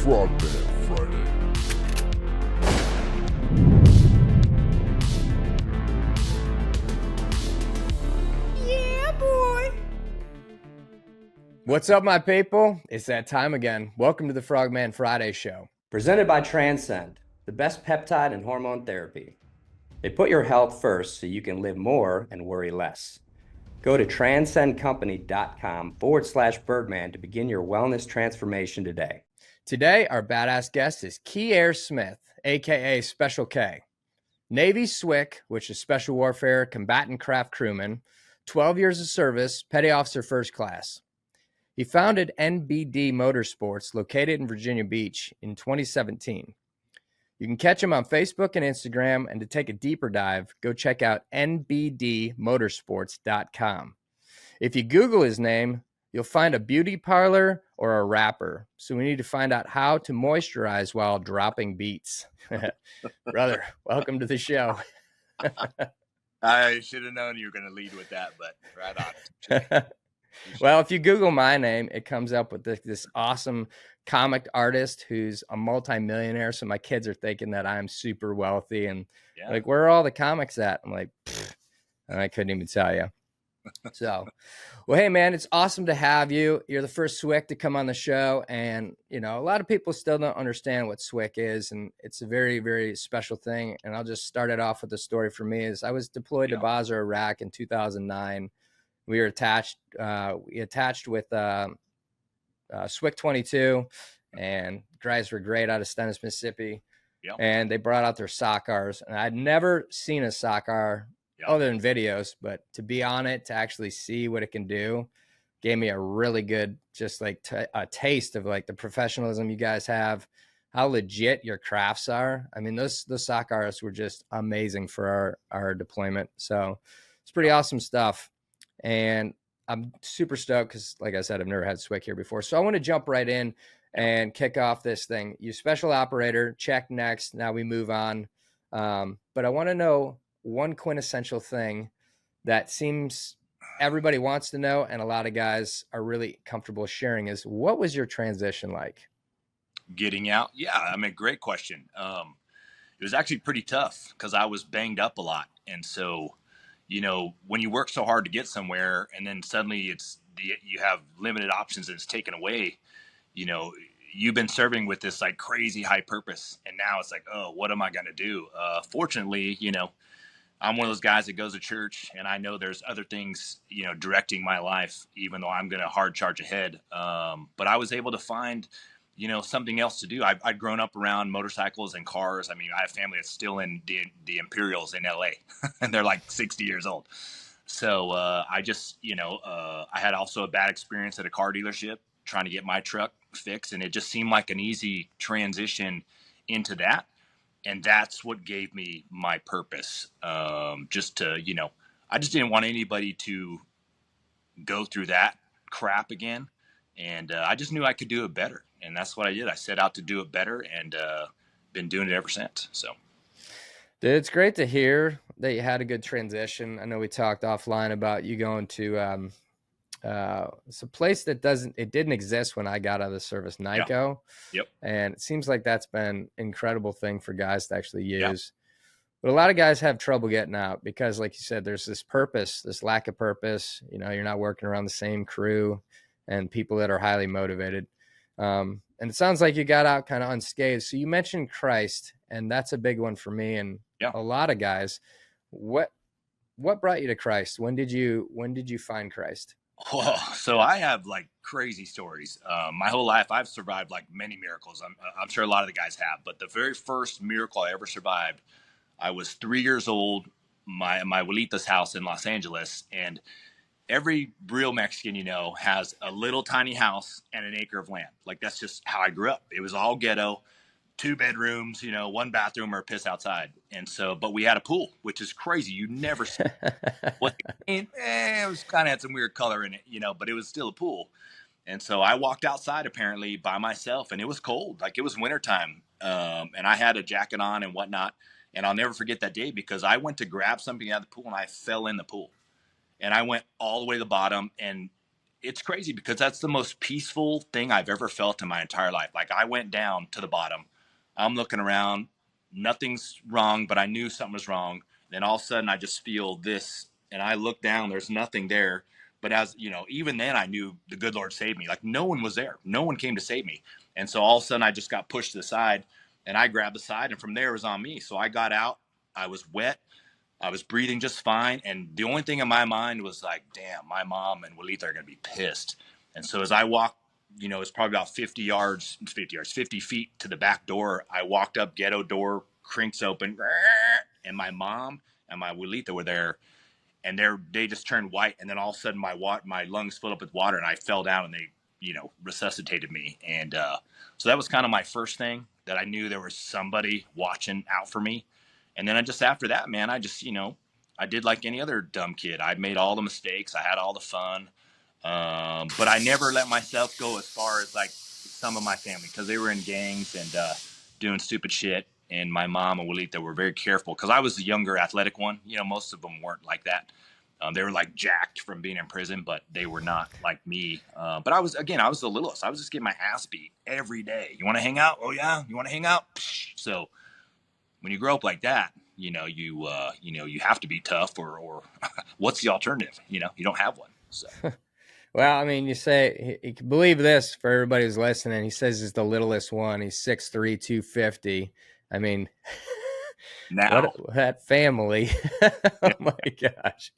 Frogman Friday. Yeah, boy. What's up, my people? It's that time again. Welcome to the Frogman Friday show. Presented by Transcend, the best peptide and hormone therapy. They put your health first so you can live more and worry less. Go to transcendcompany.com/Birdman to begin your wellness transformation today. Today, our badass guest is Kierre Smith, aka Special K. Navy SWCC, which is Special Warfare Combatant Craft Crewman, 12 years of service, Petty Officer First Class. He founded NBD Motorsports, located in Virginia Beach, in 2017. You can catch him on Facebook and Instagram, and to take a deeper dive, go check out nbdmotorsports.com. If you Google his name, you'll find a beauty parlor or a rapper. So we need to find out how to moisturize while dropping beats. Brother, welcome to the show. I should have known you were going to lead with that, but right on. Well, if you Google my name, it comes up with this awesome comic artist who's a multimillionaire. So my kids are thinking that I'm super wealthy and like, where are all the comics at? I'm like, and I couldn't even tell you. So, well, hey man, it's awesome to have you. You're the first SWCC to come on the show. And, you know, a lot of people still don't understand what SWCC is. And it's a very, very special thing. And I'll just start it off with the story for me is I was deployed to Basra, Iraq in 2009. We were attached with SWCC 22, and guys were great out of Stennis, Mississippi. Yep. And they brought out their SOCRs, and I'd never seen a SOCR other than videos, but to be on it, to actually see what it can do, gave me a really good, just like a taste of like the professionalism you guys have, how legit your crafts are. I mean, those SOCRs were just amazing for our deployment. So it's pretty awesome stuff. And I'm super stoked because, like I said, I've never had SWCC here before. So I want to jump right in and kick off this thing. You special operator, check next. Now we move on. But I want to know one quintessential thing that seems everybody wants to know and a lot of guys are really comfortable sharing is, what was your transition like? Getting out? Yeah, I mean, great question. It was actually pretty tough because I was banged up a lot. And so, you know, when you work so hard to get somewhere and then suddenly you have limited options and it's taken away, you know, you've been serving with this like crazy high purpose. And now it's like, oh, what am I going to do? Fortunately, you know, I'm one of those guys that goes to church and I know there's other things, you know, directing my life, even though I'm going to hard charge ahead. But I was able to find, you know, something else to do. I'd grown up around motorcycles and cars. I mean, I have family that's still in the Imperials in LA and they're like 60 years old. So I just, you know, I had also a bad experience at a car dealership trying to get my truck fixed. And it just seemed like an easy transition into that. And that's what gave me my purpose. Just to, you know, I just didn't want anybody to go through that crap again. And I just knew I could do it better. And that's what I did. I set out to do it better and been doing it ever since. So, dude, it's great to hear that you had a good transition. I know we talked offline about you going to it's a place that didn't exist when I got out of the service, NICO. Yep. And it seems like that's been an incredible thing for guys to actually use. Yep. But a lot of guys have trouble getting out because, like you said, there's this purpose, this lack of purpose. You know, you're not working around the same crew and people that are highly motivated. And it sounds like you got out kind of unscathed. So you mentioned Christ, and that's a big one for me and a lot of guys. What brought you to Christ? When did you find Christ? Oh, so I have like crazy stories. My whole life, I've survived like many miracles. I'm sure a lot of the guys have, but the very first miracle I ever survived, I was 3 years old, my abuelita's house in Los Angeles, and every real Mexican, you know, has a little tiny house and an acre of land. Like, that's just how I grew up. It was all ghetto, 2 bedrooms, you know, 1 bathroom or a piss outside. And so, but we had a pool, which is crazy. You never see it was kind of had some weird color in it, you know, but it was still a pool. And so I walked outside apparently by myself and it was cold. Like, it was wintertime. And I had a jacket on and whatnot. And I'll never forget that day because I went to grab something out of the pool and I fell in the pool. And I went all the way to the bottom, and it's crazy because that's the most peaceful thing I've ever felt in my entire life. Like I went down to the bottom. I'm looking around. Nothing's wrong, but I knew something was wrong. Then all of a sudden I just feel this and I look down, there's nothing there. But as you know, even then I knew the good Lord saved me. Like no one was there. No one came to save me. And so all of a sudden I just got pushed to the side and I grabbed the side and from there it was on me. So I got out. I was wet. I was breathing just fine. And the only thing in my mind was like, damn, my mom and Walita are going to be pissed. And so as I walked, it's probably about 50 feet to the back door. I walked up, ghetto door, crinks open, and my mom and my Walita were there. And they just turned white. And then all of a sudden my lungs filled up with water and I fell down and they, resuscitated me. And so that was kind of my first thing that I knew there was somebody watching out for me. And then after that, man, I just, I did like any other dumb kid. I made all the mistakes. I had all the fun. But I never let myself go as far as like some of my family because they were in gangs and doing stupid shit. And my mom and Walita were very careful because I was the younger athletic one. Most of them weren't like that. They were like jacked from being in prison, but they were not like me. But I was the littlest. I was just getting my ass beat every day. You want to hang out? Oh yeah. You want to hang out? So when you grow up like that, you have to be tough or what's the alternative? You don't have one. So. Well, I mean, you say you can believe this for everybody who's listening. He says he's the littlest one. He's 6'3", 250. I mean, now what that family. Oh my gosh.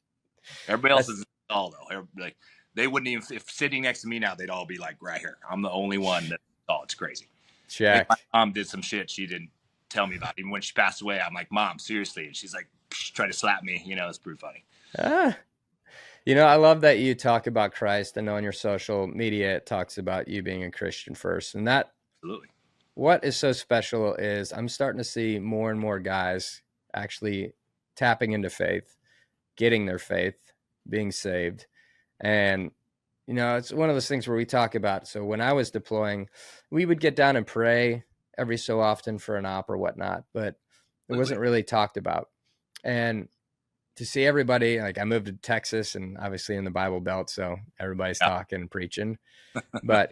Everybody else is tall though. Like they wouldn't even if sitting next to me now, they'd all be like right here. I'm the only one that's tall. It's crazy. Check. My mom did some shit she didn't tell me about. Even when she passed away, I'm like, Mom, seriously. And she's like, try to slap me. It's pretty funny. I love that you talk about Christ. I know on your social media, it talks about you being a Christian first. And that, absolutely. What is so special is I'm starting to see more and more guys actually tapping into faith, getting their faith, being saved. And, it's one of those things where we talk about. So when I was deploying, we would get down and pray every so often for an op or whatnot, but it wasn't really talked about. And to see everybody, like I moved to Texas and obviously in the Bible Belt, so everybody's talking and preaching. But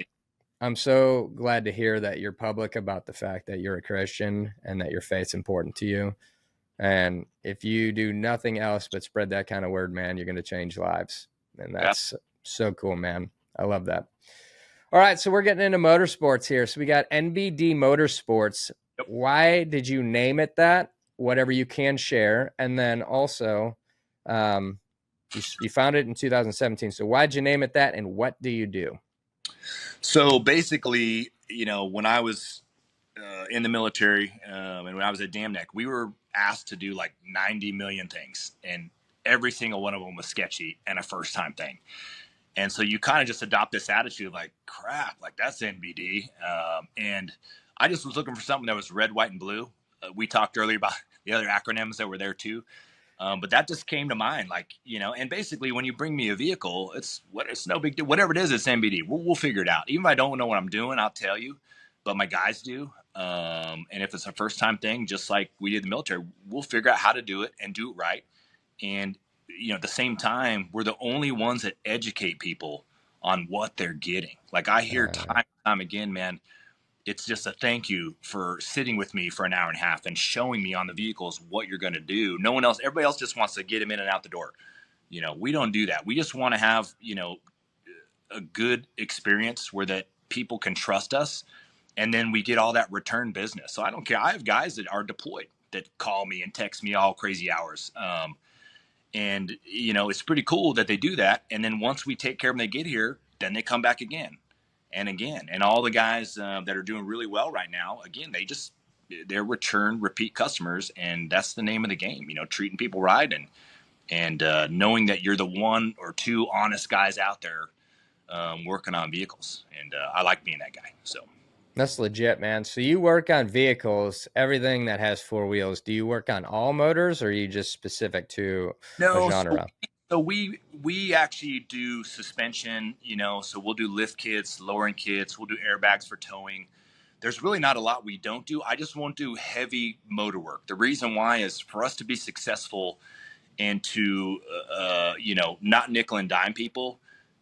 I'm so glad to hear that you're public about the fact that you're a Christian and that your faith's important to you. And if you do nothing else but spread that kind of word, man, you're going to change lives. And that's so cool, man. I love that. All right, so we're getting into motorsports here. So we got NBD Motorsports. Yep. Why did you name it that? Whatever you can share. And then also, you founded it in 2017. So why'd you name it that? And what do you do? So basically, when I was in the military and when I was at Dam Neck, we were asked to do like 90 million things. And every single one of them was sketchy and a first time thing. And so you kind of just adopt this attitude of like, crap, like that's NBD. And I just was looking for something that was red, white, and blue. We talked earlier about the other acronyms that were there too. But that just came to mind, like, and basically when you bring me a vehicle, it's no big deal. Whatever it is, it's NBD. We'll figure it out. Even if I don't know what I'm doing, I'll tell you, but my guys do. And if it's a first time thing, just like we did in the military, we'll figure out how to do it and do it right. And, at the same time, we're the only ones that educate people on what they're getting. Like I hear time and time again, man, it's just a thank you for sitting with me for an hour and a half and showing me on the vehicles what you're going to do. No one else, everybody else just wants to get them in and out the door. We don't do that. We just want to have, a good experience where that people can trust us. And then we get all that return business. So I don't care. I have guys that are deployed that call me and text me all crazy hours. And, it's pretty cool that they do that. And then once we take care of them, they get here, then they come back again and again. And all the guys that are doing really well right now, again, they're repeat customers. And that's the name of the game, treating people right. And knowing that you're the one or two honest guys out there working on vehicles. And I like being that guy. So. That's legit, man. So you work on vehicles, everything that has four wheels. Do you work on all motors or are you just specific to a genre? So we actually do suspension, so we'll do lift kits, lowering kits. We'll do airbags for towing. There's really not a lot we don't do. I just won't do heavy motor work. The reason why is for us to be successful and to, not nickel and dime people,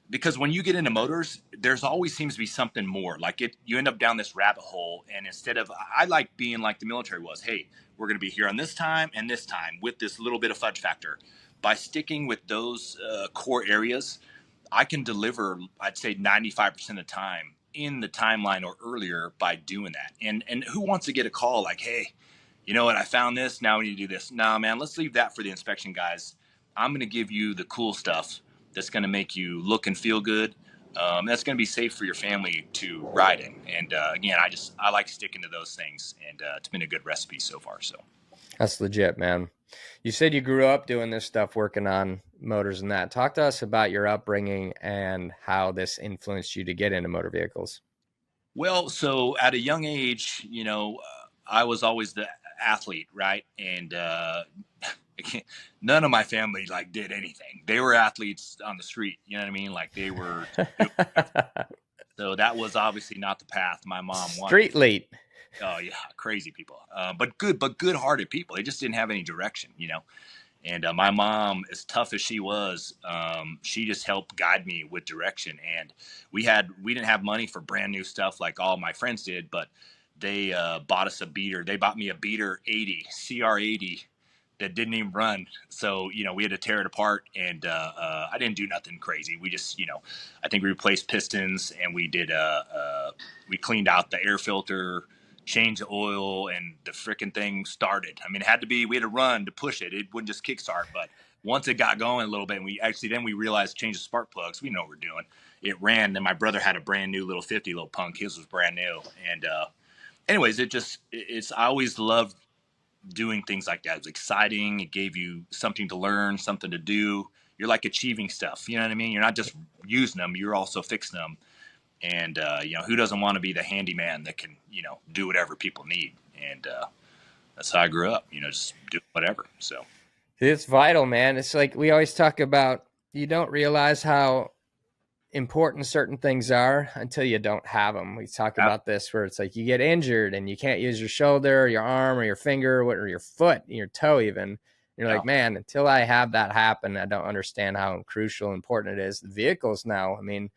because when you get into motors, there's always seems to be something more. Like you end up down this rabbit hole, and instead of, I like being like the military was. Hey, we're going to be here on this time and this time with this little bit of fudge factor. By sticking with those core areas, I can deliver, I'd say 95% of the time in the timeline or earlier by doing that. And who wants to get a call like, hey, you know what, I found this, now we need to do this. Nah, man, let's leave that for the inspection guys. I'm going to give you the cool stuff that's going to make you look and feel good. That's going to be safe for your family to ride in. And again, I like sticking to those things, and it's been a good recipe so far. So that's legit, man. You said you grew up doing this stuff, working on motors and that. Talk to us about your upbringing and how this influenced you to get into motor vehicles. Well, so at a young age, I was always the athlete, right? And none of my family like did anything. They were athletes on the street. You know what I mean? Like they were. So that was obviously not the path my mom wanted. Street lead. Oh yeah, crazy people. But good-hearted people. They just didn't have any direction, And my mom, as tough as she was, she just helped guide me with direction. And we didn't have money for brand new stuff like all my friends did, but they bought us a beater. They bought me a beater 80, CR80 that didn't even run. So, we had to tear it apart, and I didn't do nothing crazy. We just, I think we replaced pistons, and we did, we cleaned out the air filter, changed the oil, and the freaking thing started. I mean, we had to run to push it. It wouldn't just kickstart, but once it got going a little bit, and then we realized change the spark plugs. We know what we're doing. It ran. Then my brother had a brand new little 50 little punk. His was brand new. And anyways, I always loved doing things like that. It was exciting. It gave you something to learn, something to do. You're like achieving stuff. You know what I mean? You're not just using them. You're also fixing them. And, who doesn't want to be the handyman that can, do whatever people need? And that's how I grew up, just do whatever. So it's vital, man. It's like we always talk about, you don't realize how important certain things are until you don't have them. We talk about this where it's like you get injured and you can't use your shoulder or your arm or your finger or your foot, your toe even. You're like, man, until I have that happen, I don't understand how crucial and important it is. The vehicles now, I mean,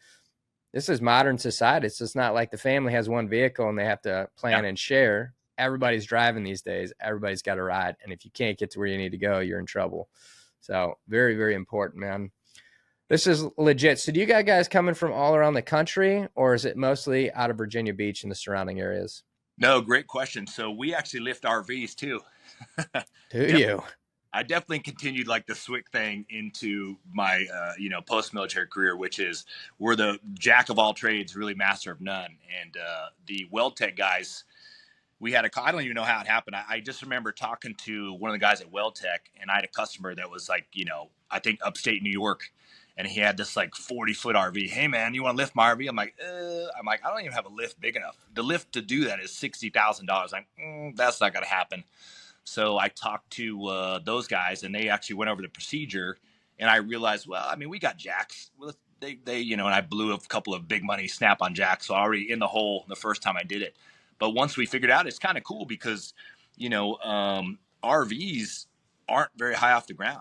this is modern society. It's just not like the family has one vehicle and they have to plan and share. Everybody's driving these days. Everybody's got a ride. And if you can't get to where you need to go, you're in trouble. So very, very important, man. This is legit. So do you got guys coming from all around the country, or is it mostly out of Virginia Beach and the surrounding areas? No, great question. So we actually lift RVs too. Do you? I definitely continued like the SWCC thing into my, post-military career, which is we're the jack of all trades, really master of none. And the weld tech guys, I don't even know how it happened. I just remember talking to one of the guys at Weld Tech, and I had a customer that was like, I think upstate New York. And he had this like 40-foot RV. Hey man, you want to lift my RV? I'm like, I don't even have a lift big enough. The lift to do that is $60,000. Like, that's not going to happen. So I talked to those guys, and they actually went over the procedure. And I realized, we got jacks. Well, they, and I blew a couple of big money Snap-on jacks. So already in the hole the first time I did it. But once we figured out, it's kind of cool because, RVs aren't very high off the ground.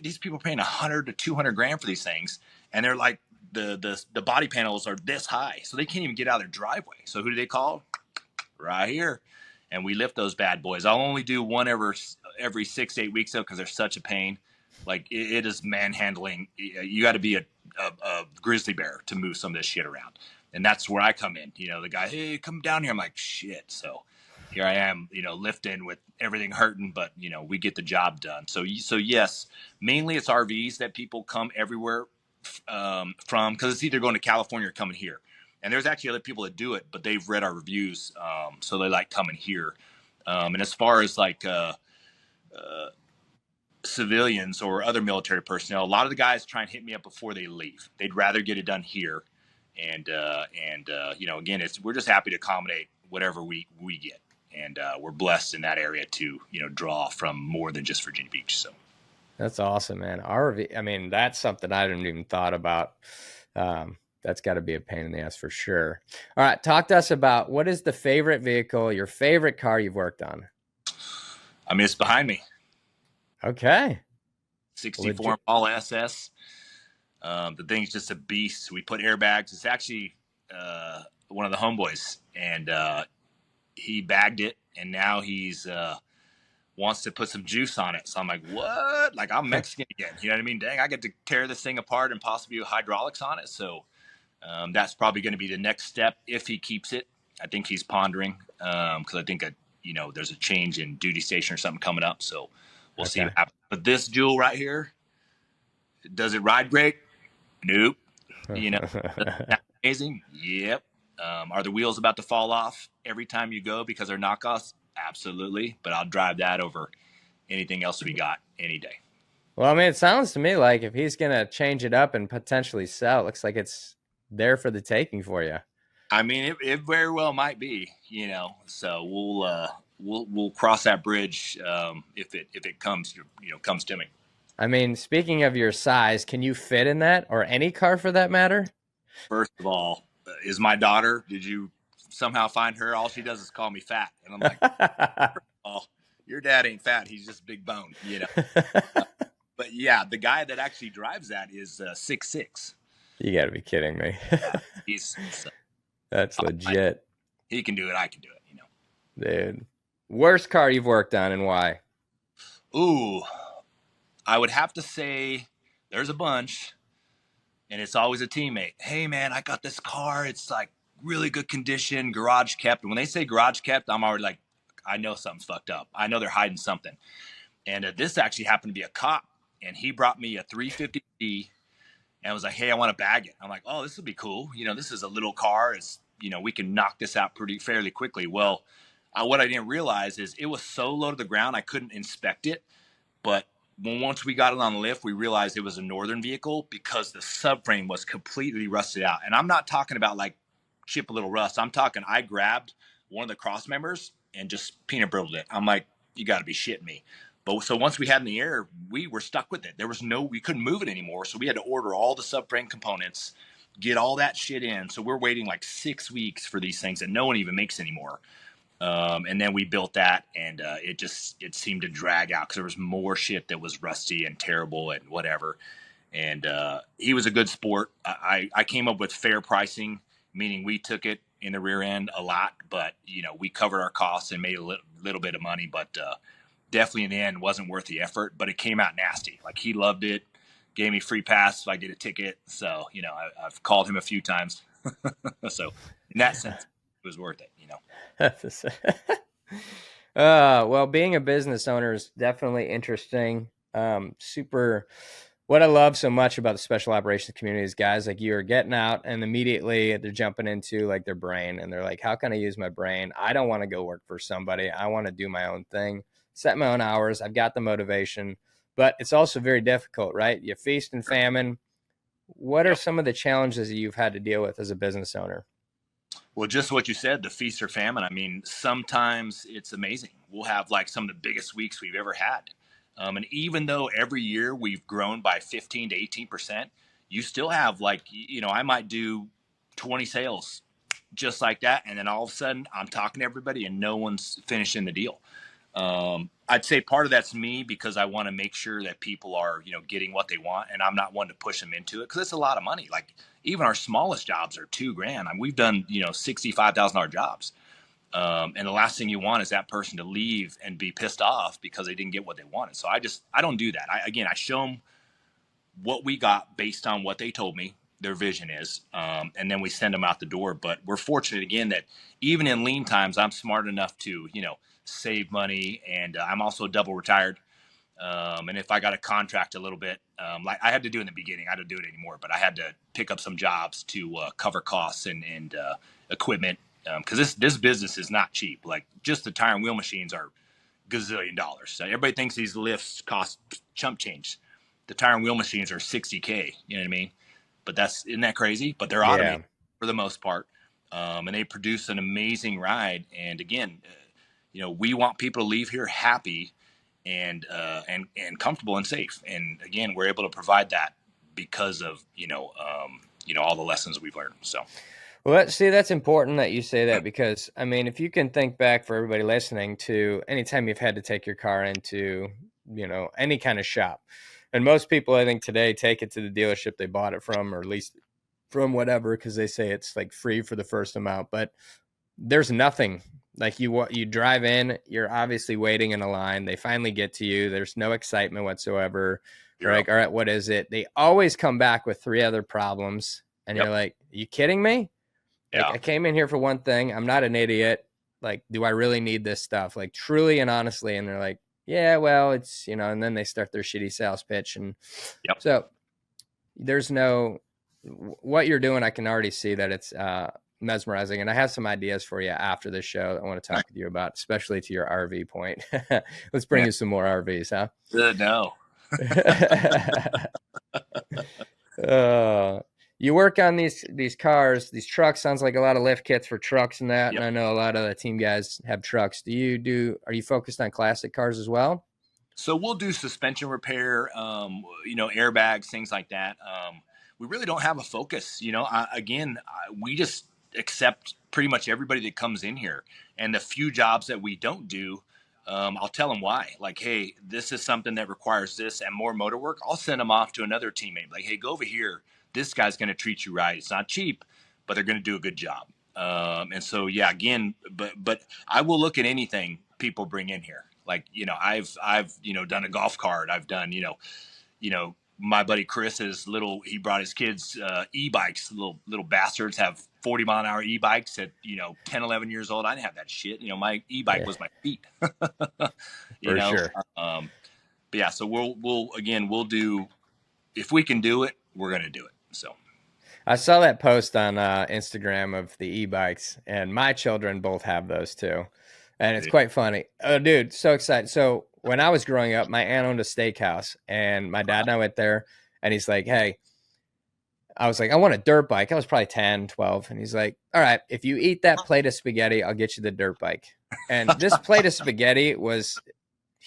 These people are paying $100 to $200 for these things, and they're like the body panels are this high, so they can't even get out of their driveway. So who do they call? Right here, and we lift those bad boys. I'll only do one every 6 to 8 weeks though, because they're such a pain. Like it is manhandling. You got to be a grizzly bear to move some of this shit around, and that's where I come in. The guy, hey, come down here. I'm like, shit. So here I am, lifting with everything hurting, but we get the job done. So yes, mainly it's RVs that people come everywhere from, because it's either going to California or coming here. And there's actually other people that do it, but they've read our reviews, so they like coming here. And as far as like civilians or other military personnel, a lot of the guys try and hit me up before they leave. They'd rather get it done here. And again, we're just happy to accommodate whatever we get. And we're blessed in that area to, draw from more than just Virginia Beach. So that's awesome, man. RV, I mean, that's something I hadn't even thought about. That's got to be a pain in the ass for sure. All right, talk to us about what is the favorite vehicle, your favorite car you've worked on? It's behind me. Okay. 64 All SS. The thing's just a beast. We put airbags. It's actually one of the homeboys, and he bagged it, and now he's wants to put some juice on it. So I'm like, what? Like, I'm Mexican again. You know what I mean? Dang, I get to tear this thing apart and possibly do hydraulics on it. So that's probably going to be the next step if he keeps it. I think he's pondering because I think there's a change in duty station or something coming up. So we'll see what happens. But this Jewel right here, does it ride great? Nope. Amazing. Yep. Are the wheels about to fall off every time you go because they're knockoffs? Absolutely. But I'll drive that over anything else we got any day. Well, I mean, it sounds to me like if he's going to change it up and potentially sell, it looks like it's there for the taking for you. I mean, it very well might be, so we'll cross that bridge if it comes to me. I mean, speaking of your size, can you fit in that or any car for that matter? First of all, is my daughter, did you somehow find her? All she does is call me fat. And I'm like, oh, your dad ain't fat. He's just big bone, But yeah, the guy that actually drives that is 6'6". You got to be kidding me. That's legit. He can do it. I can do it, Dude. Worst car you've worked on and why? Ooh, I would have to say there's a bunch, and it's always a teammate. Hey, man, I got this car. It's like really good condition, garage kept. And when they say garage kept, I'm already like, I know something's fucked up. I know they're hiding something. And this actually happened to be a cop, and he brought me a 350D and was like, hey, I want to bag it. I'm like, oh, this would be cool. This is a little car. It's, we can knock this out fairly quickly. Well, what I didn't realize is it was so low to the ground, I couldn't inspect it. But once we got it on the lift, we realized it was a Northern vehicle because the subframe was completely rusted out. And I'm not talking about like chip a little rust. I'm talking I grabbed one of the cross members and just peanut brittled it. I'm like, you got to be shitting me. But so once we had in the air, we were stuck with it. We couldn't move it anymore. So we had to order all the subframe components, get all that shit in. So we're waiting like 6 weeks for these things that no one even makes anymore. And then we built that, and it seemed to drag out because there was more shit that was rusty and terrible and whatever. And he was a good sport. I came up with fair pricing, meaning we took it in the rear end a lot, but we covered our costs and made a little bit of money. But definitely in the end wasn't worth the effort. But it came out nasty. Like, he loved it, gave me free pass if I get a ticket. So I've called him a few times. So in that sense, it was worth it. Well, being a business owner is definitely interesting. What I love so much about the special operations community is guys like you are getting out and immediately they're jumping into like their brain and they're like, how can I use my brain? I don't want to go work for somebody. I want to do my own thing, set my own hours. I've got the motivation, but it's also very difficult, right? You feast and famine. What are some of the challenges that you've had to deal with as a business owner? Well, just what you said, the feast or famine. I mean, sometimes it's amazing. We'll have like some of the biggest weeks we've ever had. And even though every year we've grown by 15 to 18%, you still have like, I might do 20 sales just like that. And then all of a sudden I'm talking to everybody and no one's finishing the deal. I'd say part of that's me because I want to make sure that people are, getting what they want, and I'm not one to push them into it because it's a lot of money. Like, even our smallest jobs are $2,000. I mean, we've done, $65,000 jobs. And the last thing you want is that person to leave and be pissed off because they didn't get what they wanted. So I don't do that. I show them what we got based on what they told me their vision is. And then we send them out the door. But we're fortunate again that even in lean times, I'm smart enough to, save money. And I'm also double retired. And if I got a contract a little bit, like I had to do in the beginning, I don't do it anymore, but I had to pick up some jobs to cover costs and equipment. Because this business is not cheap. Like, just the tire and wheel machines are gazillion dollars. So everybody thinks these lifts cost chump change. The tire and wheel machines are $60K. You know what I mean? But isn't that crazy? But they're automated for the most part, and they produce an amazing ride. And again, we want people to leave here happy and comfortable and safe. And again, we're able to provide that because of all the lessons we've learned. So. Well, that's important that you say that because, I mean, if you can think back for everybody listening to anytime you've had to take your car into, any kind of shop, And most people, I think today, take it to the dealership they bought it from, or at least from whatever, because they say it's like free for the first amount. But there's nothing. Like you drive in, you're obviously waiting in a line. They finally get to you. There's no excitement whatsoever. You're like, all right, what is it? They always come back with 3 other problems. And you're like, are you kidding me? Like, I came in here for one thing. I'm not an idiot. Like, do I really need this stuff? Like, truly and honestly. And they're like, yeah, well, it's, and then they start their shitty sales pitch. And so there's what you're doing. I can already see that it's mesmerizing. And I have some ideas for you after this show that I want to talk with you about, especially to your RV point. Let's bring you some more RVs, huh? No. You work on these cars, these trucks. Sounds like a lot of lift kits for trucks and that. And I know a lot of the team guys have trucks. Are you focused on classic cars as well? So we'll do suspension repair, airbags, things like that. We really don't have a focus. We just accept pretty much everybody that comes in here. And the few jobs that we don't do, I'll tell them why. Like, hey, this is something that requires this and more motor work. I'll send them off to another teammate. Like, hey, go over here. This guy's going to treat you right. It's not cheap, but they're going to do a good job. And so, again, but I will look at anything people bring in here. Like, I've done a golf cart. I've done, my buddy Chris's he brought his kids e-bikes. Little bastards have 40-mile-an-hour e-bikes at 10, 11 years old. I didn't have that shit. My e-bike was my feet. Sure. But so we'll do, if we can do it, we're gonna do it. So I saw that post on Instagram of the e-bikes, and my children both have those too. And it's quite funny. Oh, dude, so excited. So when I was growing up, my aunt owned a steakhouse, and my dad and I went there, and he's like, hey, I was like, I want a dirt bike. I was probably 10, 12. And he's like, all right, if you eat that plate of spaghetti, I'll get you the dirt bike. And this plate of spaghetti was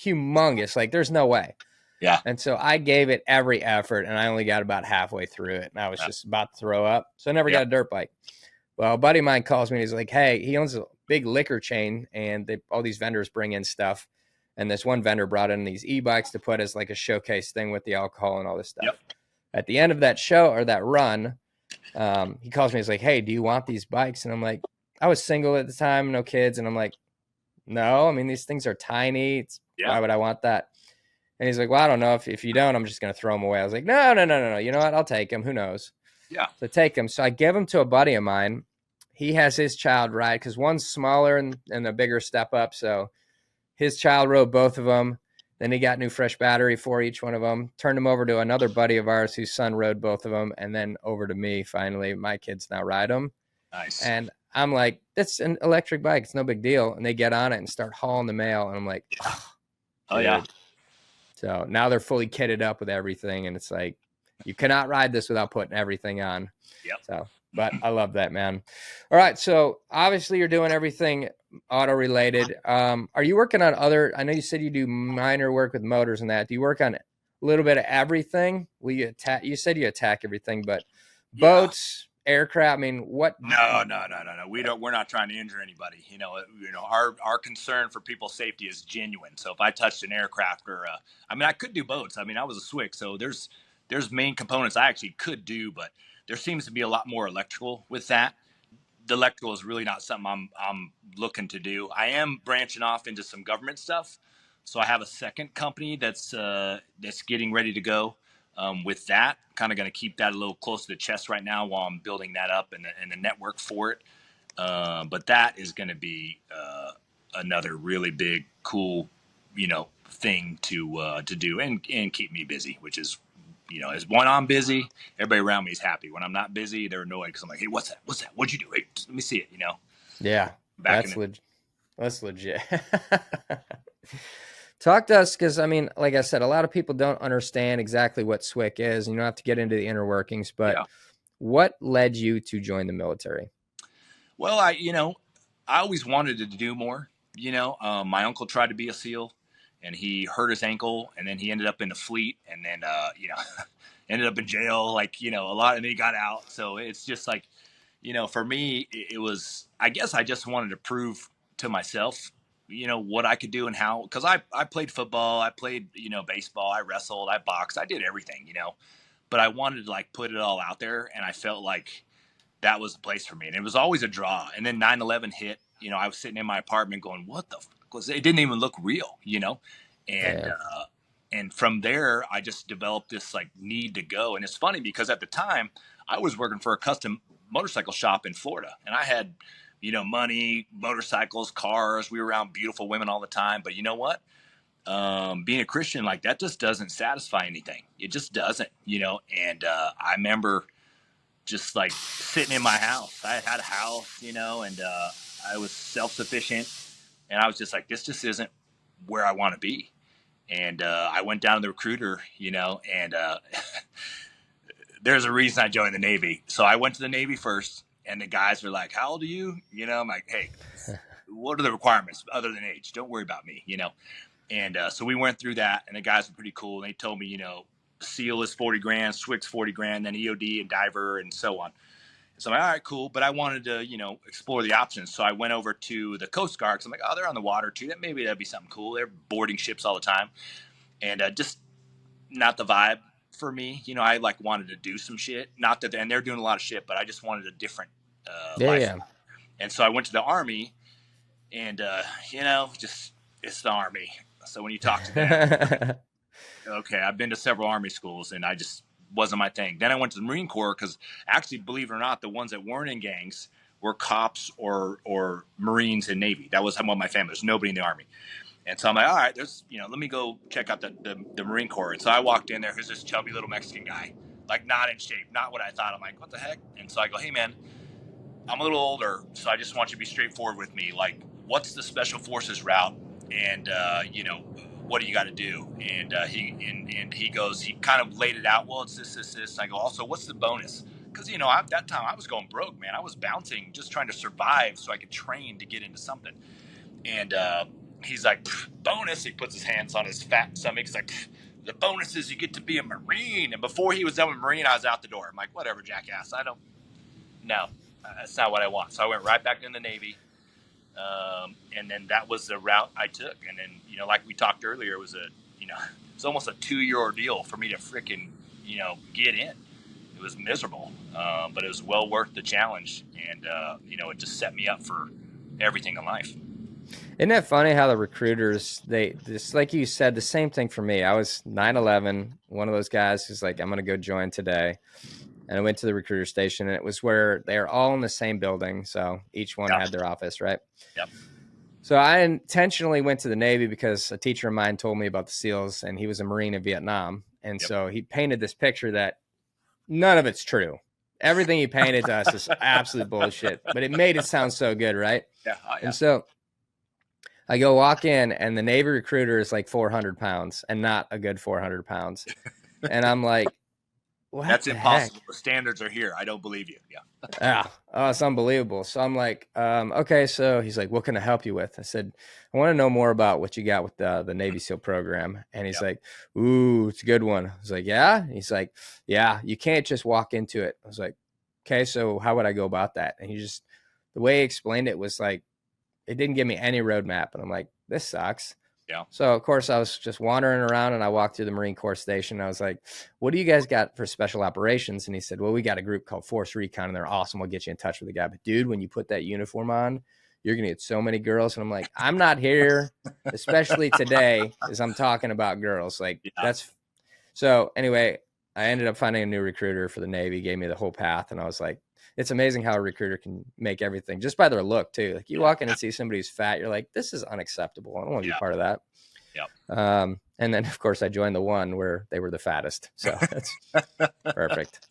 humongous. Like, there's no way. Yeah. And so I gave it every effort, and I only got about halfway through it, and I was just about to throw up. So I never got a dirt bike. Well, a buddy of mine calls me, and he's like, hey, he owns a big liquor chain, and all these vendors bring in stuff. And this one vendor brought in these e-bikes to put as like a showcase thing with the alcohol and all this stuff. Yep. At the end of that show or that run, he calls me. He's like, hey, do you want these bikes? And I'm like, I was single at the time, no kids. And I'm like, no, I mean, these things are tiny. Why would I want that? And he's like, well, I don't know. If you don't, I'm just going to throw them away. I was like, no. You know what? I'll take them. Who knows? Yeah. So take them. So I give them to a buddy of mine. He has his child ride because one's smaller and a bigger step up. So his child rode both of them. Then he got new fresh battery for each one of them, turned them over to another buddy of ours whose son rode both of them, and then over to me finally. My kids now ride them. Nice. And I'm like, it's an electric bike. It's no big deal. And they get on it and start hauling the mail. And I'm like, oh yeah. So now they're fully kitted up with everything. And it's like, you cannot ride this without putting everything on. Yep. So, but I love that, man. All right. So obviously you're doing everything auto related. Are you working on I know you said you do minor work with motors and that. Do you work on a little bit of everything? You said you attack everything, but boats, aircraft, I mean, what? No. We're not trying to injure anybody. Our concern for people's safety is genuine. So if I touched an aircraft I could do boats. I was a SWCC, so there's main components I actually could do, but there seems to be a lot more electrical with that. The electrical is really not something I'm looking to do. I am branching off into some government stuff. So I have a second company that's getting ready to go with that. Kind of going to keep that a little close to the chest right now while I'm building that up and the network for it. But that is going to be another really big, cool, thing to do and keep me busy, which is, as when I'm busy, everybody around me is happy. When I'm not busy, they're annoyed because I'm like, hey, what's that? What'd you do? Hey, let me see it, Yeah, that's legit. Talk to us because, like I said, a lot of people don't understand exactly what SWCC is. You don't have to get into the inner workings, but what led you to join the military? Well, I always wanted to do more. My uncle tried to be a SEAL, and he hurt his ankle, and then he ended up in the fleet, and then ended up in jail, a lot, and then he got out. So it's just for me, it was, I guess I just wanted to prove to myself what I could do and how, because I played football, I played, baseball, I wrestled, I boxed, I did everything, but I wanted to like put it all out there. And I felt like that was the place for me. And it was always a draw. And then 9/11 hit, I was sitting in my apartment going, what the fuck was it? It didn't even look real, and, Yeah. and from there, I just developed this like need to go. And it's funny because at the time I was working for a custom motorcycle shop in Florida, and I had, money, motorcycles, cars. We were around beautiful women all the time. But you know what? Being a Christian, like that just doesn't satisfy anything. It just doesn't, and I remember just like sitting in my house. I had a house, and I was self-sufficient, and I was just like, this just isn't where I want to be. And I went down to the recruiter, and there's a reason I joined the Navy. So I went to the Navy first, and the guys were like, how old are you? I'm like, hey, what are the requirements other than age? Don't worry about me, And so we went through that, and the guys were pretty cool. And they told me, SEAL is 40 grand, SWCC 40 grand, then EOD and diver and so on. So I'm like, all right, cool. But I wanted to, explore the options. So I went over to the Coast Guard. Cause I'm like, oh, they're on the water too. Maybe that'd be something cool. They're boarding ships all the time. And just not the vibe for me. I like wanted to do some shit. Not that, and they're doing a lot of shit, but I just wanted a different life. Yeah. And so I went to the Army, and, just it's the Army. So when you talk to them, okay, I've been to several Army schools, and I just wasn't my thing. Then I went to the Marine Corps because actually, believe it or not, the ones that weren't in gangs were cops or Marines and Navy. That was what my family was. Nobody in the Army. And so I'm like, all right, let me go check out the Marine Corps. And so I walked in there. Who's this chubby little Mexican guy, like not in shape, not what I thought. I'm like, what the heck? And so I go, hey man, I'm a little older, so I just want you to be straightforward with me. Like, what's the Special Forces route? And what do you got to do? And he goes, he kind of laid it out. Well, it's this. And I go, also, what's the bonus? Because at that time I was going broke, man. I was bouncing, just trying to survive so I could train to get into something. And he's like, bonus. He puts his hands on his fat stomach. He's like, the bonus is you get to be a Marine. And before he was done with Marine, I was out the door. I'm like, whatever, jackass. No, that's not what I want. So I went right back in the Navy. And then that was the route I took. And then, like we talked earlier, it was it's almost a 2-year ordeal for me to freaking, get in. It was miserable. But it was well worth the challenge. And, it just set me up for everything in life. Isn't that funny how the recruiters, just like you said, the same thing for me. I was 9/11, one of those guys who's like, I'm going to go join today. And I went to the recruiter station, and it was where they're all in the same building. So each one had their office, right? Yep. So I intentionally went to the Navy because a teacher of mine told me about the SEALs, and he was a Marine in Vietnam. And so he painted this picture that none of it's true. Everything he painted to us is absolute bullshit, but it made it sound so good, right? Yeah. And so I go walk in, and the Navy recruiter is like 400 pounds, and not a good 400 pounds. And I'm like, what That's the impossible. heck? The standards are here. I don't believe you. Yeah. Yeah. Oh, it's unbelievable. So I'm like, okay. So he's like, what can I help you with? I said, I want to know more about what you got with the Navy SEAL program. And he's like, ooh, it's a good one. I was like, yeah. He's like, yeah, you can't just walk into it. I was like, okay, so how would I go about that? And the way he explained it was like, it didn't give me any roadmap. And I'm like, this sucks. Yeah. So, of course, I was just wandering around, and I walked through the Marine Corps station. I was like, what do you guys got for special operations? And he said, well, we got a group called Force Recon, and they're awesome. We'll get you in touch with the guy. But, dude, when you put that uniform on, you're going to get so many girls. And I'm like, I'm not here, especially today, as I'm talking about girls. Like, so anyway, I ended up finding a new recruiter for the Navy, gave me the whole path. And I was like, it's amazing how a recruiter can make everything just by their look too. Like you walk in and see somebody who's fat, you're like, this is unacceptable. I don't want to be part of that. Yep. And then of course I joined the one where they were the fattest. So that's perfect.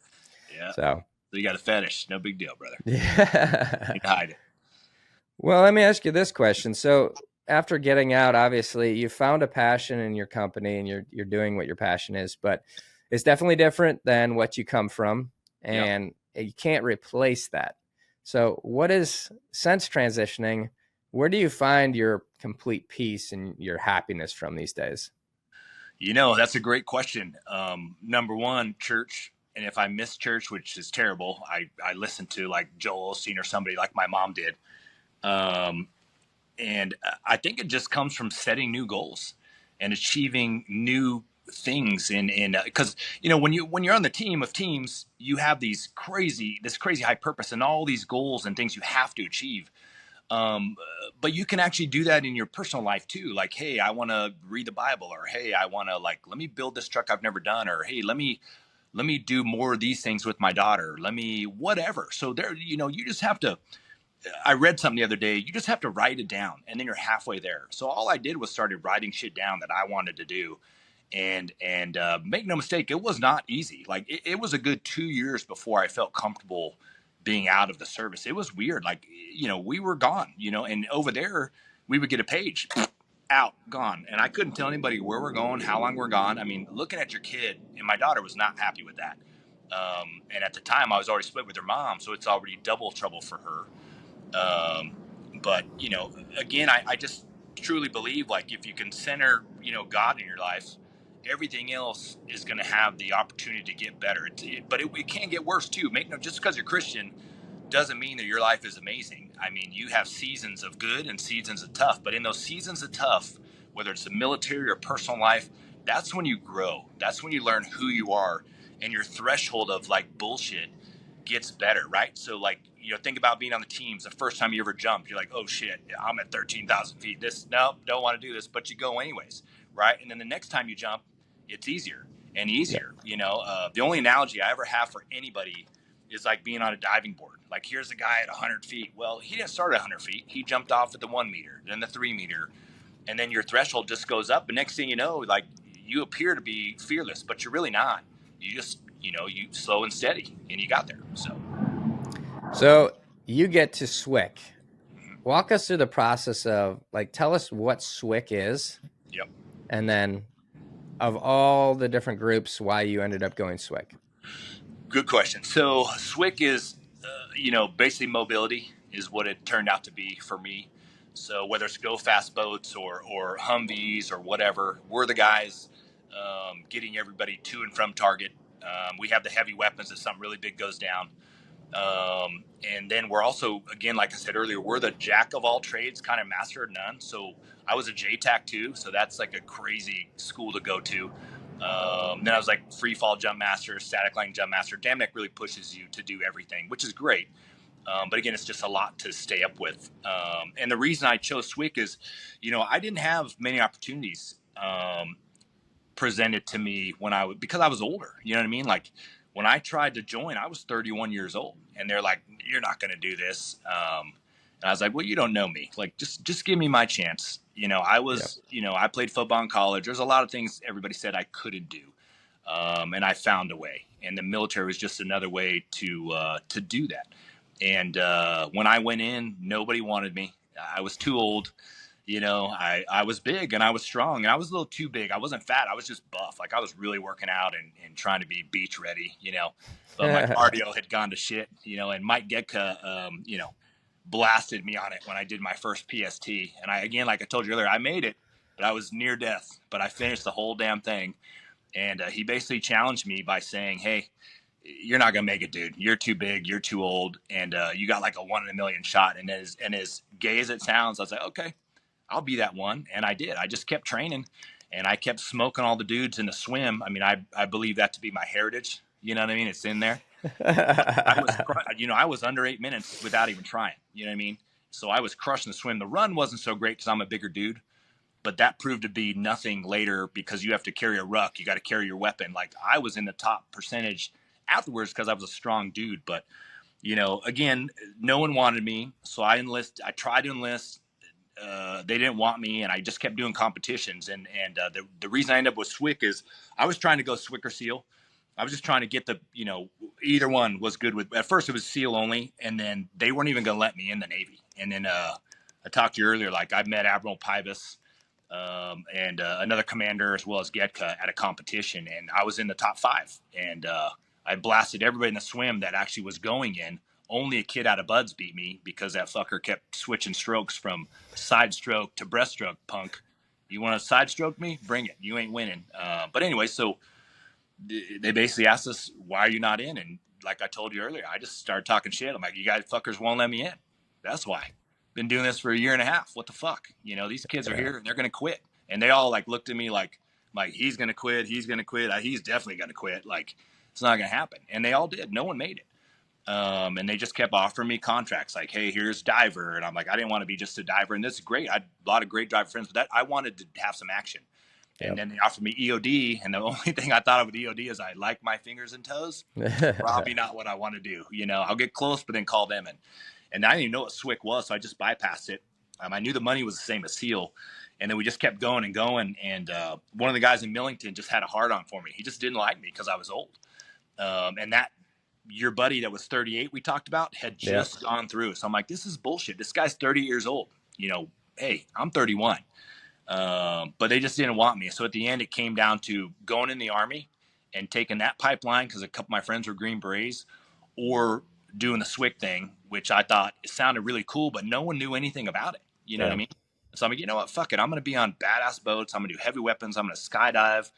Yeah. So you got a fetish. No big deal, brother. Yeah. You can hide it. Well, let me ask you this question. So after getting out, obviously you found a passion in your company and you're doing what your passion is, but it's definitely different than what you come from. And you can't replace that. So what is, since transitioning, where do you find your complete peace and your happiness from these days? That's a great question. Number one, church. And if I miss church, which is terrible, I listen to like Joel Osteen or somebody like my mom did. I think it just comes from setting new goals and achieving new things. Because when you're on the team of teams, you have this crazy high purpose and all these goals and things you have to achieve. But you can actually do that in your personal life too. Like, hey, I want to read the Bible, or hey, I want to let me build this truck I've never done, or hey, let me do more of these things with my daughter. Let me whatever. So there, you just have to. I read something the other day. You just have to write it down, and then you're halfway there. So all I did was started writing shit down that I wanted to do, and make no mistake, it was not easy. Like it was a good 2 years before I felt comfortable being out of the service. It was weird. Like we were gone. And over there we would get a page, out, gone, and I couldn't tell anybody where we're going, how long we're gone. I mean, looking at your kid, and my daughter was not happy with that. And at the time, I was already split with her mom, so it's already double trouble for her. But again, I just truly believe, like, if you can center, God in your life, everything else is going to have the opportunity to get better. But it can get worse too. Just because you're Christian doesn't mean that your life is amazing. I mean, you have seasons of good and seasons of tough, but in those seasons of tough, whether it's the military or personal life, that's when you grow. That's when you learn who you are, and your threshold of like bullshit gets better, right? So like, think about being on the teams. The first time you ever jumped, you're like, oh shit, I'm at 13,000 feet. Don't want to do this, but you go anyways, right? And then the next time you jump, it's easier and easier. The only analogy I ever have for anybody is like being on a diving board. Like, here's a guy at 100 feet. Well, he didn't start at 100 feet. He jumped off at the 1 meter, then the 3 meter, and then your threshold just goes up. But next thing you know, like, you appear to be fearless, but you're really not. You just, you slow and steady, and you got there. So you get to SWCC. Walk us through the process of, like, tell us what SWCC is. Yep. And then of all the different groups, why you ended up going SWCC. Good question. So SWCC is, basically mobility is what it turned out to be for me. So whether it's go fast boats or Humvees or whatever, we're the guys getting everybody to and from target. We have the heavy weapons if something really big goes down. And then we're also, again, like I said earlier, we're the jack of all trades, kind of master of none. So I was a JTAC too. So that's like a crazy school to go to. Then I was like free fall jump master, static line jump master. DAMNEC really pushes you to do everything, which is great. But again, it's just a lot to stay up with. And the reason I chose SWCC is, I didn't have many opportunities presented to me because I was older. You know what I mean? Like, when I tried to join, I was 31 years old, and they're like, "You're not going to do this." And I was like, "Well, you don't know me. Like, just give me my chance." I was, I played football in college. There's a lot of things everybody said I couldn't do, and I found a way. And the military was just another way to do that. And when I went in, nobody wanted me. I was too old. I was big and I was strong, and I was a little too big. I wasn't fat. I was just buff. Like, I was really working out and trying to be beach ready, but my cardio had gone to shit, and Mike Gedka, blasted me on it when I did my first PST. And again, like I told you earlier, I made it, but I was near death, but I finished the whole damn thing. And he basically challenged me by saying, "Hey, you're not going to make it, dude. You're too big. You're too old. And you got like a 1 in a million shot." And as gay as it sounds, I was like, okay, I'll be that one. And I did. I just kept training, and I kept smoking all the dudes in the swim. I mean, I believe that to be my heritage. You know what I mean? It's in there. I was under 8 minutes without even trying. You know what I mean? So I was crushing the swim. The run wasn't so great because I'm a bigger dude, but that proved to be nothing later because you have to carry a ruck. You got to carry your weapon. Like, I was in the top percentage afterwards because I was a strong dude. But, again, no one wanted me. So I tried to enlist. They didn't want me, and I just kept doing competitions. And the reason I ended up with SWCC is I was trying to go SWCC or SEAL. I was just trying to get either one was good with. At first it was SEAL only, and then they weren't even going to let me in the Navy. And then I talked to you earlier, like, I met Admiral Pybus and another commander as well as Gedka at a competition, and I was in the top 5. And I blasted everybody in the swim that actually was going in. Only a kid out of Buds beat me because that fucker kept switching strokes from side stroke to breaststroke. Punk, you want to side stroke me? Bring it. You ain't winning. But anyway, so they basically asked us, "Why are you not in?" And like I told you earlier, I just started talking shit. I'm like, "You guys fuckers won't let me in. That's why." been doing this for a year and a half. What the fuck? You know, these kids are here and they're going to quit. And they all like looked at me like he's going to quit. He's going to quit. He's definitely going to quit. Like, it's not going to happen. And they all did. No one made it. And they just kept offering me contracts like, hey, here's diver. And I'm like, I didn't want to be just a diver. And this is great. I had a lot of great driver friends, but I wanted to have some action. And then they offered me EOD. And the only thing I thought of with EOD is I like my fingers and toes. Probably not what I want to do. You know, I'll get close, but then call them in. And I didn't even know what SWCC was, so I just bypassed it. I knew the money was the same as SEAL. And then we just kept going and going. And one of the guys in Millington just had a hard-on for me. He just didn't like me because I was old. And that your buddy that was 38 we talked about had just gone through. So I'm like, this is bullshit. This guy's 30 years old. You know, hey, I'm 31. But they just didn't want me. So at the end, it came down to going in the Army and taking that pipeline because a couple of my friends were Green Berets, or doing the SWCC thing, which I thought it sounded really cool, but no one knew anything about it. You know what I mean? So I'm like, you know what? Fuck it. I'm going to be on badass boats. I'm going to do heavy weapons. I'm going to skydive.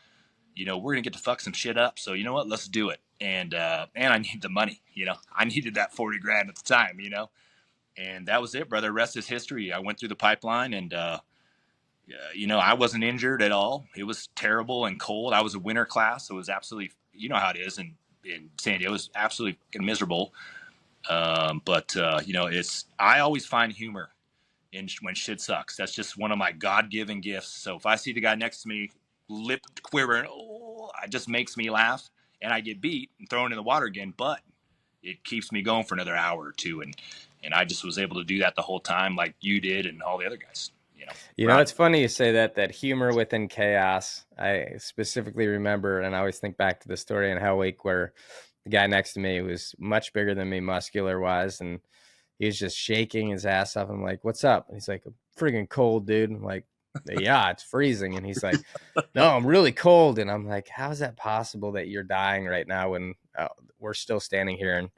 You know, we're going to get to fuck some shit up. So you know what? Let's do it. And I need the money. You know, I needed that 40 grand at the time, you know, and that was it, brother. Rest is history. I went through the pipeline and, you know, I wasn't injured at all. It was terrible and cold. I was a winter class. So it was absolutely, you know how it is in San Diego. It was absolutely miserable. But you know, I always find humor when shit sucks. That's just one of my God-given gifts. So if I see the guy next to me, lip quivering, it just makes me laugh, and I get beat and thrown in the water again, but it keeps me going for another hour or two. And I just was able to do that the whole time, like you did and all the other guys. You know, it's funny you say that humor within chaos. I specifically remember, and I always think back to the story in Hell Week where the guy next to me was much bigger than me muscular wise, and he was just shaking his ass off. I'm like, what's up? And he's like, I'm freaking cold, dude. I'm like, yeah, it's freezing. And he's like, no, I'm really cold. And I'm like, how is that possible that you're dying right now when we're still standing here? And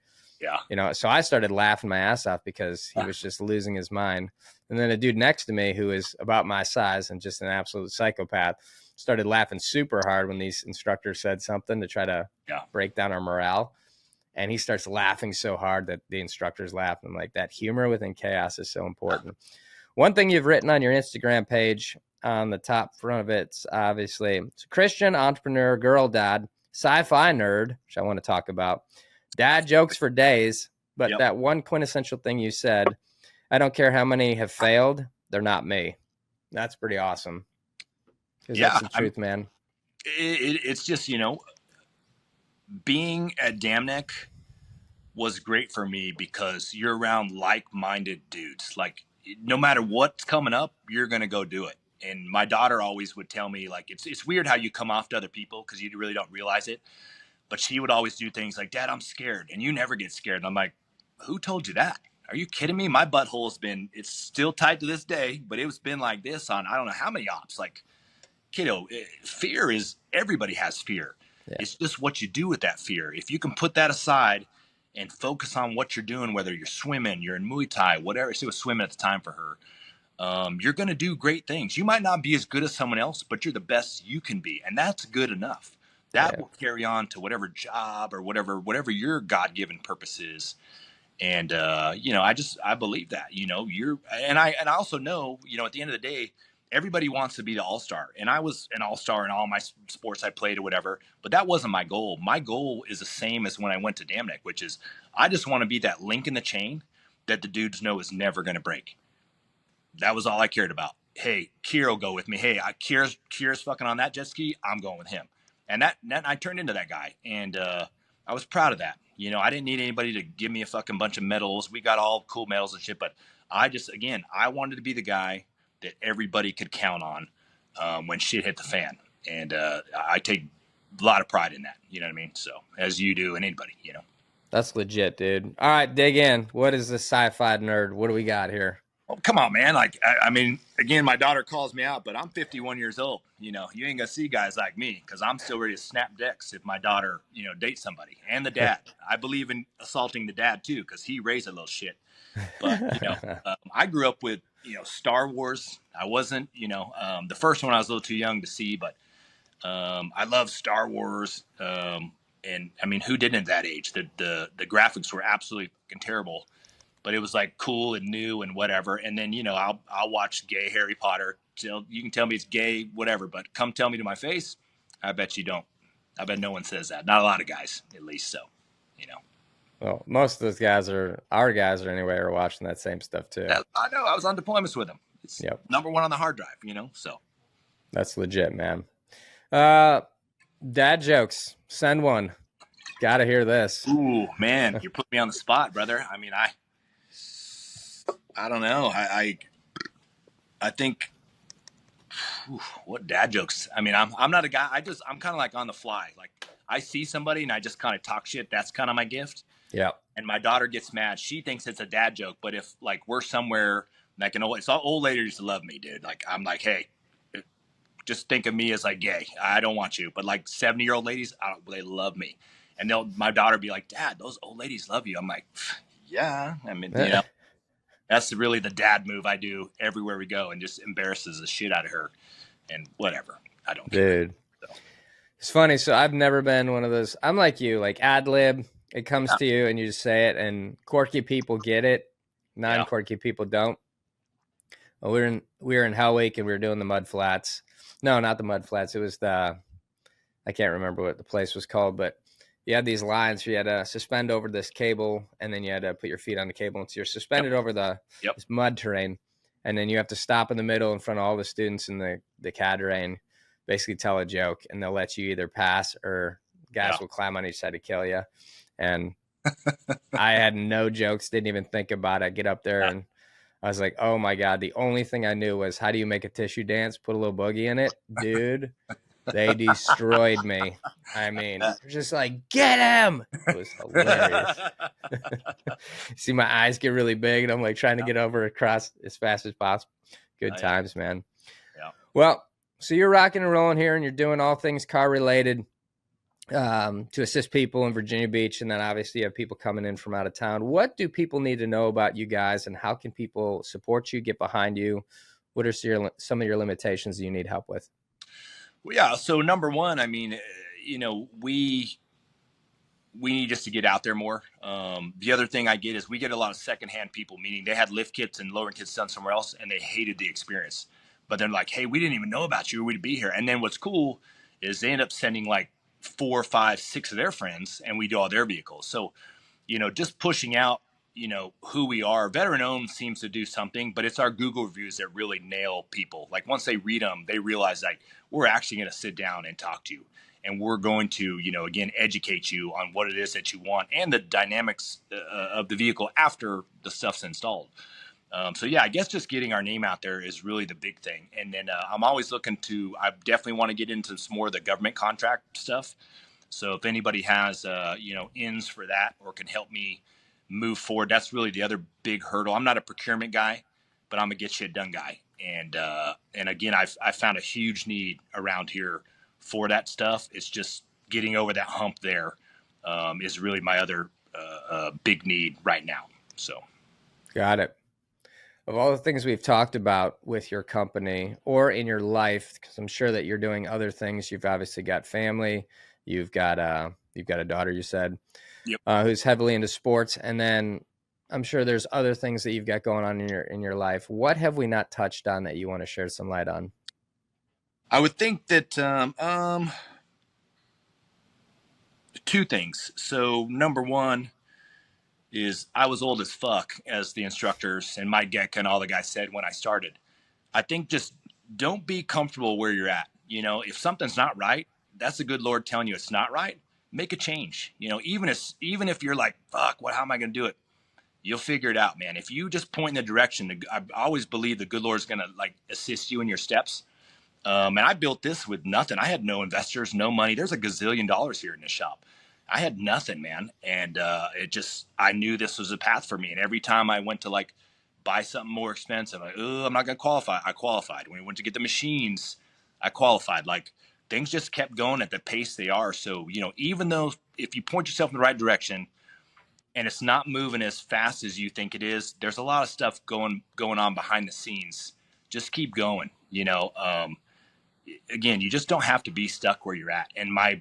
you know, so I started laughing my ass off because he was just losing his mind. And then a dude next to me who is about my size and just an absolute psychopath started laughing super hard when these instructors said something to try to break down our morale. And he starts laughing so hard that the instructors laugh. And like, that humor within chaos is so important. One thing you've written on your Instagram page on the top front of it's obviously it's a Christian entrepreneur, girl dad, sci-fi nerd, which I want to talk about. Dad jokes for days, but that one quintessential thing you said, I don't care how many have failed, they're not me. That's pretty awesome. That's the truth, man. It's just, you know, being at Damneck was great for me because you're around like-minded dudes. Like, no matter what's coming up, you're going to go do it. And my daughter always would tell me, like, it's weird how you come off to other people because you really don't realize it. But she would always do things like, Dad, I'm scared. And you never get scared. And I'm like, who told you that? Are you kidding me? My butthole has been, it's still tight to this day, but it's been like this on, I don't know how many ops. Like, kiddo, fear is, everybody has fear. It's just what you do with that fear. If you can put that aside and focus on what you're doing, whether you're swimming, you're in Muay Thai, whatever. She was swimming at the time for her. You're going to do great things. You might not be as good as someone else, but you're the best you can be. And that's good enough. That will carry on to whatever job or whatever your God-given purpose is. And, you know, I believe that, you know, and I also know, you know, at the end of the day, everybody wants to be the all-star. And I was an all-star in all my sports I played or whatever, but that wasn't my goal. My goal is the same as when I went to Damneck, which is I just want to be that link in the chain that the dudes know is never going to break. That was all I cared about. Hey, Kierre will go with me. Hey, Kierre's fucking on that jet ski. I'm going with him. And that I turned into that guy. And I was proud of that. You know, I didn't need anybody to give me a fucking bunch of medals. We got all cool medals and shit. But I wanted to be the guy that everybody could count on when shit hit the fan. And I take a lot of pride in that. You know what I mean? So, as you do and anybody, you know. That's legit, dude. All right, dig in. What is the sci-fi nerd? What do we got here? Oh, come on, man. Like, I mean, again, my daughter calls me out, but I'm 51 years old. You know, you ain't going to see guys like me because I'm still ready to snap dicks if my daughter, you know, dates somebody. And the dad. I believe in assaulting the dad, too, because he raised a little shit. But, you know, I grew up with, you know, Star Wars. I wasn't, you know, the first one I was a little too young to see, but I love Star Wars. And, I mean, who didn't at that age? The graphics were absolutely fucking terrible. but it was like cool and new and whatever. And then, you know, I'll watch gay Harry Potter. You can tell me it's gay, whatever, but come tell me to my face, I bet you don't. I bet no one says that. Not a lot of guys, at least. So, you know. Well, most of those guys our guys anyway, are watching that same stuff too. I know. I was on deployments with them. It's number one on the hard drive, you know, so. That's legit, man. Dad jokes. Send one. Gotta hear this. Ooh, man, you put me on the spot, brother. I mean, I don't know. I think, what dad jokes? I mean, I'm not a guy. I'm kind of like on the fly. Like I see somebody and I just kind of talk shit. That's kind of my gift. Yeah. And my daughter gets mad. She thinks it's a dad joke. But if like we're somewhere like it's all old ladies love me, dude. Like I'm like, hey, just think of me as like gay. I don't want you. But like 70-year-old ladies, they love me. And my daughter be like, Dad, those old ladies love you. I'm like, yeah. I mean, you know, that's really the dad move I do everywhere we go, and just embarrasses the shit out of her and whatever. I don't care. Dude. So. It's funny. So I've never been one of those. I'm like you, like ad lib. It comes to you and you just say it, and quirky people get it. Non-quirky people don't. Well, we were in Hell Week and we were doing the mud flats. No, not the mud flats. It was I can't remember what the place was called, but you had these lines where you had to suspend over this cable, and then you had to put your feet on the cable. And so you're suspended over this mud terrain, and then you have to stop in the middle in front of all the students in the cadre and basically tell a joke, and they'll let you either pass or guys will climb on each side to kill you. And I had no jokes, didn't even think about it. I get up there and I was like, oh my God, the only thing I knew was how do you make a tissue dance? Put a little boogie in it. Dude, they destroyed me. I mean, just like, get him. It was hilarious. See my eyes get really big and I'm like trying to get over across as fast as possible. Good times, man. Yeah. Well, so you're rocking and rolling here and you're doing all things car related to assist people in Virginia Beach. And then obviously you have people coming in from out of town. What do people need to know about you guys, and how can people support you, get behind you? What are some of your limitations that you need help with? Well, yeah. So number one, I mean, you know, we need just to get out there more. The other thing I get is we get a lot of secondhand people, meaning they had lift kits and lowering kits done somewhere else and they hated the experience. But they're like, hey, we didn't even know about you. We'd be here. And then what's cool is they end up sending like 4, 5, 6 of their friends, and we do all their vehicles. So, you know, just pushing out, you know, who we are. Veteran owned seems to do something, but it's our Google reviews that really nail people. Like once they read them, they realize like we're actually going to sit down and talk to you, and we're going to, you know, again, educate you on what it is that you want and the dynamics of the vehicle after the stuff's installed. So yeah, I guess just getting our name out there is really the big thing. And then I'm always looking I definitely want to get into some more of the government contract stuff. So if anybody has, you know, ins for that or can help me move forward, that's really the other big hurdle. I'm not a procurement guy, but I'm a get shit done guy. And again, I found a huge need around here for that stuff. It's just getting over that hump there is really my other big need right now. So. Got it. Of all the things we've talked about with your company or in your life, because I'm sure that you're doing other things. You've obviously got family. You've got a daughter, you said, who's heavily into sports. And then I'm sure there's other things that you've got going on in your life. What have we not touched on that you want to share some light on? I would think that two things. So number one is I was old as fuck, as the instructors and Mike Geck and all the guys said when I started. I think just don't be comfortable where you're at. You know, if something's not right, that's the good Lord telling you it's not right. Make a change. You know, even if you're like, fuck, how am I going to do it? You'll figure it out, man. If you just point in the direction, I always believe the good Lord's going to like assist you in your steps. And I built this with nothing. I had no investors, no money. There's a gazillion dollars here in this shop. I had nothing, man. And I knew this was a path for me. And every time I went to like buy something more expensive, like, oh, I'm not going to qualify. I qualified. When we went to get the machines, I qualified. Like things just kept going at the pace they are. So, you know, even though if you point yourself in the right direction and it's not moving as fast as you think it is, there's a lot of stuff going on behind the scenes. Just keep going, you know. Again, you just don't have to be stuck where you're at. And my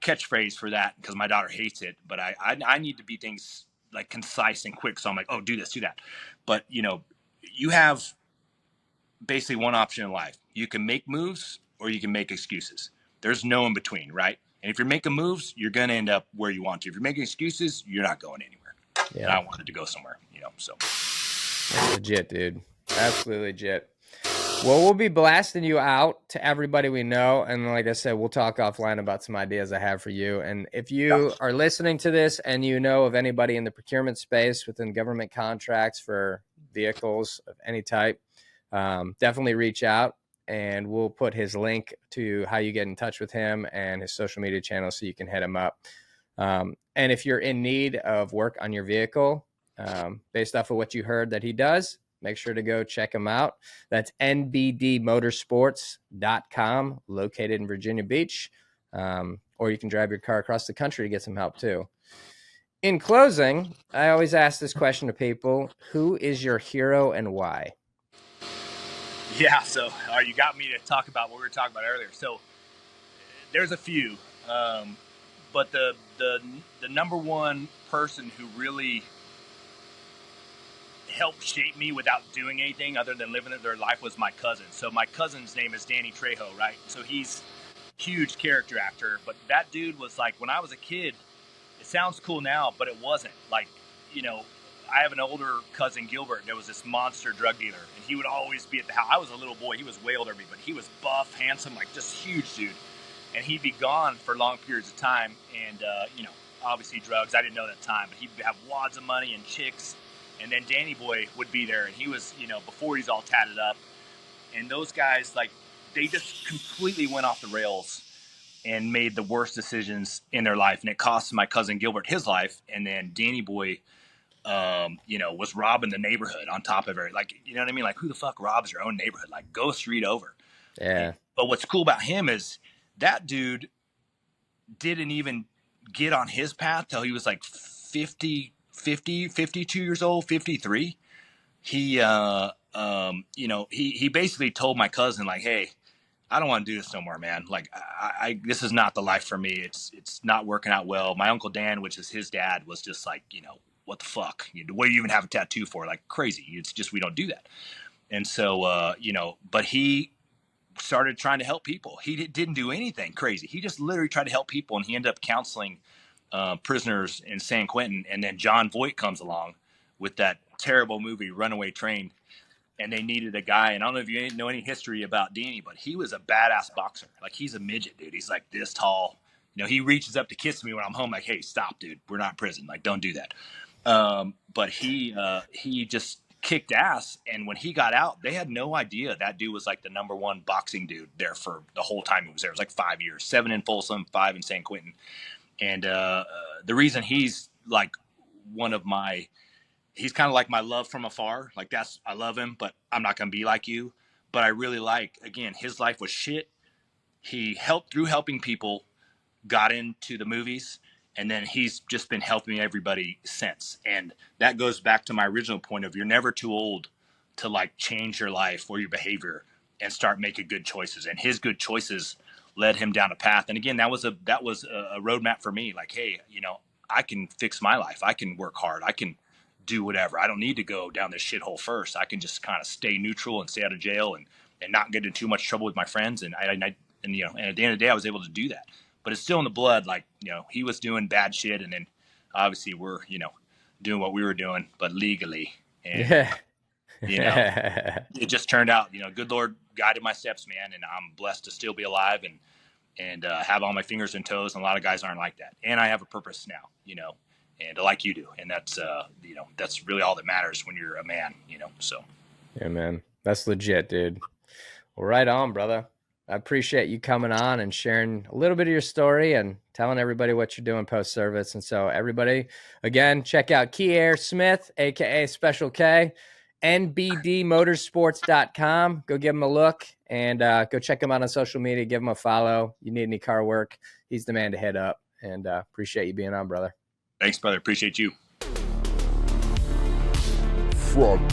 catchphrase for that, because my daughter hates it, but I need to be things like concise and quick. So I'm like, oh, do this, do that. But you have basically one option in life. You can make moves or you can make excuses. There's no in between, right? And if you're making moves, you're going to end up where you want to. If you're making excuses, you're not going anywhere. Yeah. And I wanted to go somewhere, so. That's legit, dude. Absolutely legit. Well, we'll be blasting you out to everybody we know. And like I said, we'll talk offline about some ideas I have for you. And if you are listening to this and you know of anybody in the procurement space within government contracts for vehicles of any type, definitely reach out, and we'll put his link to how you get in touch with him and his social media channels so you can hit him up. And if you're in need of work on your vehicle, based off of what you heard that he does, make sure to go check him out. That's nbdmotorsports.com, located in Virginia Beach. Or you can drive your car across the country to get some help too. In closing, I always ask this question to people: who is your hero and why? Yeah, so you got me to talk about what we were talking about earlier. So there's a few, but the number one person who really helped shape me without doing anything other than living their life was my cousin. So my cousin's name is Danny Trejo, right? So he's a huge character actor, but that dude was like, when I was a kid, it sounds cool now, but it wasn't. Like, I have an older cousin, Gilbert. There was this monster drug dealer, and he would always be at the house. I was a little boy. He was way older than me, but he was buff, handsome, like just huge dude. And he'd be gone for long periods of time. And, obviously drugs. I didn't know that time, but he'd have wads of money and chicks. And then Danny Boy would be there, and he was, before he's all tatted up. And those guys, like, they just completely went off the rails and made the worst decisions in their life. And it cost my cousin Gilbert his life. And then Danny Boy, was robbing the neighborhood on top of it. Like, you know what I mean? Like, who the fuck robs your own neighborhood? Like, go street over. Yeah. But what's cool about him is that dude didn't even get on his path till he was like 52 years old, 53. He basically told my cousin, like, hey, I don't want to do this no more, man. Like, this is not the life for me. It's not working out well. My Uncle Dan, which is his dad, was just like, what the fuck? What do you even have a tattoo for? Like, crazy. It's just, we don't do that. And so, but he started trying to help people. He didn't do anything crazy. He just literally tried to help people, and he ended up counseling prisoners in San Quentin. And then John Voight comes along with that terrible movie Runaway Train, and they needed a guy. And I don't know if you know any history about Danny, but he was a badass boxer. Like, he's a midget, dude. He's like this tall. He reaches up to kiss me when I'm home. Like, hey, stop, dude. We're not in prison. Like, don't do that. But he just kicked ass. And when he got out, they had no idea that dude was like the number one boxing dude there for the whole time he was there. It was like 5 years, 7 in Folsom, 5 in San Quentin. And the reason he's like he's kind of like my love from afar. Like, I love him, but I'm not going to be like you. But I really like, again, his life was shit. He helped through helping people, got into the movies, and then he's just been helping everybody since. And that goes back to my original point of, you're never too old to like change your life or your behavior and start making good choices. And his good choices led him down a path. And again, that was a roadmap for me. Like, hey, I can fix my life. I can work hard. I can do whatever. I don't need to go down this shithole first. I can just kind of stay neutral and stay out of jail and not get in too much trouble with my friends. And and at the end of the day, I was able to do that. But it's still in the blood. Like, he was doing bad shit, and then obviously we're doing what we were doing, but legally. And it just turned out, good Lord guided my steps, man, and I'm blessed to still be alive and have all my fingers and toes. And a lot of guys aren't like that. And I have a purpose now, and like you do. And that's, that's really all that matters when you're a man, so. Yeah, man, that's legit, dude. Well, right on, brother. I appreciate you coming on and sharing a little bit of your story and telling everybody what you're doing post-service. And so everybody, again, check out Kierre Smith, a.k.a. Special K, nbdmotorsports.com. Go give him a look and go check him out on social media. Give him a follow. You need any car work, he's the man to hit up. And appreciate you being on, brother. Thanks, brother. Appreciate you. Frogman